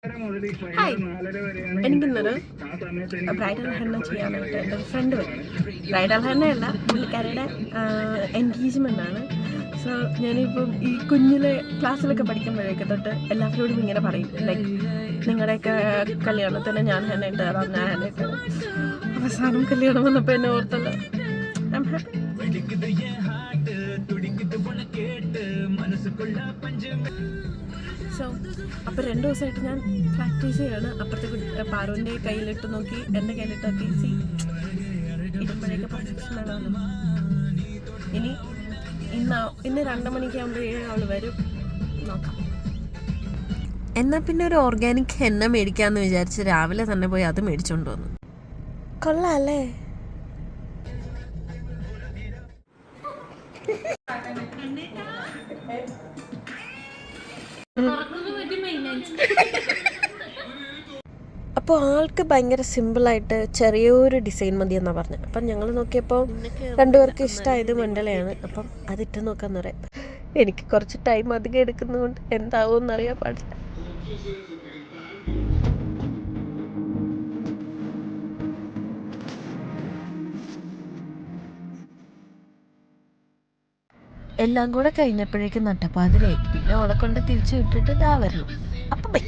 Hi, എനിക്കിന്നൊരു bridal henna ചെയ്യാനായിട്ട് എൻ്റെ ഒരു ഫ്രണ്ട് വരും. ബ്രൈഡൽ ഹെന്നയല്ല, പുള്ളിക്കാരുടെ എൻഗേജ്മെൻ്റ് ആണ്. സോ ഞാനിപ്പം ഈ കുഞ്ഞിലെ ക്ലാസ്സിലൊക്കെ പഠിക്കുമ്പോഴേക്ക് തൊട്ട് എല്ലാവരോടും ഇങ്ങനെ പറയും, ലൈക്ക് നിങ്ങളുടെയൊക്കെ കല്യാണത്തിന് ഞാൻ ഹെന്ന ഇട്ട് തരാം, ഞാൻ ഹെന്ന ഇട്ട് തരാം. അവസാനം കല്യാണം വന്നപ്പോൾ എന്നെ ഓർത്തല്ലോ. I am happy. സോ അപ്പോൾ 2 ദിവസമായിട്ട് ഞാൻ പ്രാക്ടീസ് ചെയ്യാണ്. അപ്പുറത്തെ പാറുവിൻ്റെ കയ്യിലിട്ട് നോക്കി, എൻ്റെ കയ്യിലിട്ട് നോക്കി, ഇടുമ്പോഴേക്ക് പെർഫെക്ഷൻ ആണല്ലോ. ഇന്ന് 2 മണിക്കാകുമ്പോഴേ അവൾ വരും, നോക്കാം. എന്നാൽ പിന്നെ ഒരു ഓർഗാനിക് ഹെന്ന മേടിക്കാമെന്ന് വിചാരിച്ച് രാവിലെ തന്നെ പോയി അത് മേടിച്ചുകൊണ്ട് വന്നു. കൊള്ളാല്ലേ? അപ്പോൾ ആൾക്ക് ഭയങ്കര സിമ്പിളായിട്ട് ചെറിയൊരു ഡിസൈൻ മതി എന്നാണ് പറഞ്ഞത്. അപ്പം ഞങ്ങൾ നോക്കിയപ്പോൾ 2 പേർക്ക് ഇഷ്ടമായത് മണ്ഡലയാണ്. അപ്പം അതിട്ട് നോക്കാമെന്ന് പറയാം. എനിക്ക് കുറച്ച് ടൈം അധികം എടുക്കുന്നതുകൊണ്ട് എന്താവുമെന്ന് അറിയാൻ പാടില്ല. എല്ലാം കൂടെ കഴിഞ്ഞപ്പോഴേക്കും നട്ടപ്പാതിരായി. പിന്നെ അവളെ കൊണ്ട് തിരിച്ചു വിട്ടിട്ട് ഇതാ വരണം. അപ്പം ബൈ.